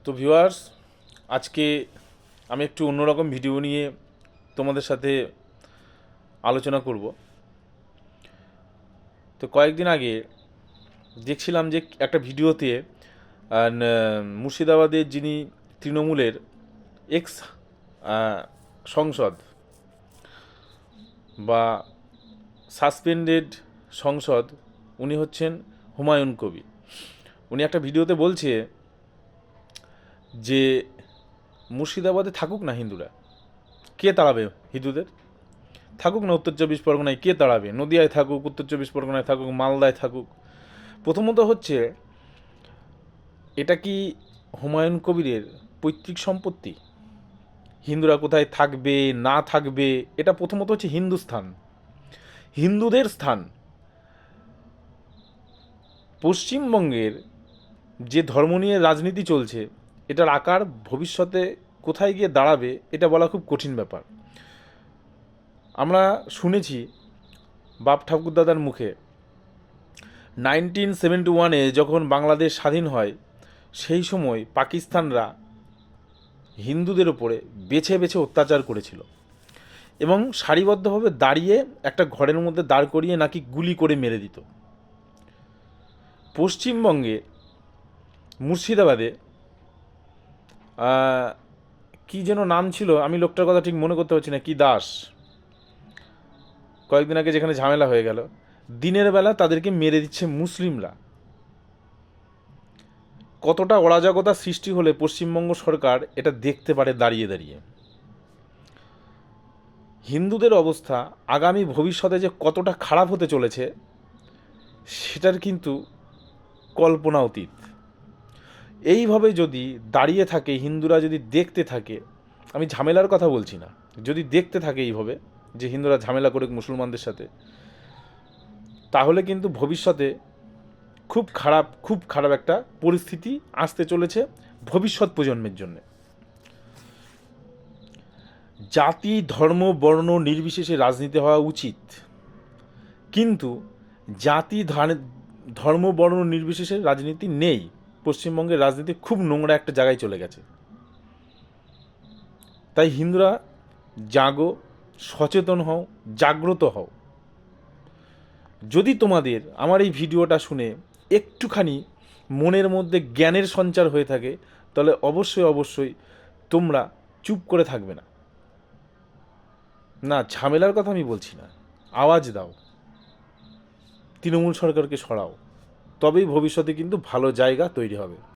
তো ভিউয়ার্স, আজকে আমি একটু অন্যরকম ভিডিও নিয়ে তোমাদের সাথে আলোচনা করব। তো কয়েকদিন আগে দেখছিলাম যে একটা ভিডিওতে মুর্শিদাবাদের যিনি তৃণমূলের এক্স সংসদ বা সাসপেন্ডেড সংসদ, উনি হচ্ছেন হুমায়ুন কবির। উনি একটা ভিডিওতে বলছে যে মুর্শিদাবাদে থাকুক না হিন্দুরা, কে তাড়াবে হিন্দুদের? থাকুক না উত্তর চব্বিশ পরগনায়, কে তাড়াবে? নদিয়ায় থাকুক, উত্তর চব্বিশ পরগনায় থাকুক, মালদায় থাকুক। প্রথমত হচ্ছে, এটা কি হুমায়ুন কবিরের পৈতৃক সম্পত্তি? হিন্দুরা কোথায় থাকবে না থাকবে, এটা প্রথমত হচ্ছে হিন্দুস্থান, হিন্দুদের স্থান। পশ্চিমবঙ্গের যে ধর্ম নিয়ে রাজনীতি চলছে, এটার আকার ভবিষ্যতে কোথায় গিয়ে দাঁড়াবে এটা বলা খুব কঠিন ব্যাপার। আমরা শুনেছি বাপ ঠাকুরদাদার মুখে 1971-এ যখন বাংলাদেশ স্বাধীন হয়, সেই সময় পাকিস্তানরা হিন্দুদের ওপরে বেছে বেছে অত্যাচার করেছিল এবং সারিবদ্ধভাবে দাঁড়িয়ে একটা ঘরের মধ্যে দাঁড় করিয়ে নাকি গুলি করে মেরে দিত। পশ্চিমবঙ্গে মুর্শিদাবাদে কি যেন নাম ছিল, আমি লোকটার কথা ঠিক মনে করতে পারছি না, কি দাস, কয়েকদিন আগে যেখানে ঝামেলা হয়ে গেল, দিনের বেলা তাদেরকে মেরে দিচ্ছে মুসলিমরা। কতটা অরাজকতা সৃষ্টি হলে পশ্চিমবঙ্গ সরকার এটা দেখতে পারে দাঁড়িয়ে দাঁড়িয়ে। হিন্দুদের অবস্থা আগামী ভবিষ্যতে যে কতটা খারাপ হতে চলেছে সেটার কিন্তু কল্পনা অতীত। এইভাবে যদি দাঁড়িয়ে থাকে হিন্দুরা, যদি দেখতে থাকে, আমি ঝামেলার কথা বলছি না, যদি দেখতে থাকে এইভাবে যে হিন্দুরা ঝামেলা করে মুসলমানদের সাথে, তাহলে কিন্তু ভবিষ্যতে খুব খারাপ একটা পরিস্থিতি আসতে চলেছে ভবিষ্যৎ প্রজন্মের জন্য। জাতি ধর্ম বর্ণ নির্বিশেষে রাজনীতি হওয়া উচিত, কিন্তু জাতি ধর্ম বর্ণ নির্বিশেষে রাজনীতি নেই। পশ্চিমবঙ্গের রাজনীতি খুব নোংরা একটা জায়গায় চলে গেছে। তাই হিন্দুরা জাগো, সচেতন হও, জাগ্রত হও। যদি তোমাদের আমার এই ভিডিওটা শুনে একটুখানি মনের মধ্যে জ্ঞানের সঞ্চার হয়ে থাকে, তাহলে অবশ্যই তোমরা চুপ করে থাকবে না। না, ঝামেলার কথা আমি বলছি না, আওয়াজ দাও, তৃণমূল সরকারকে সরাও, তবেই ভবিষ্যতে কিন্তু ভালো জায়গা তৈরি হবে।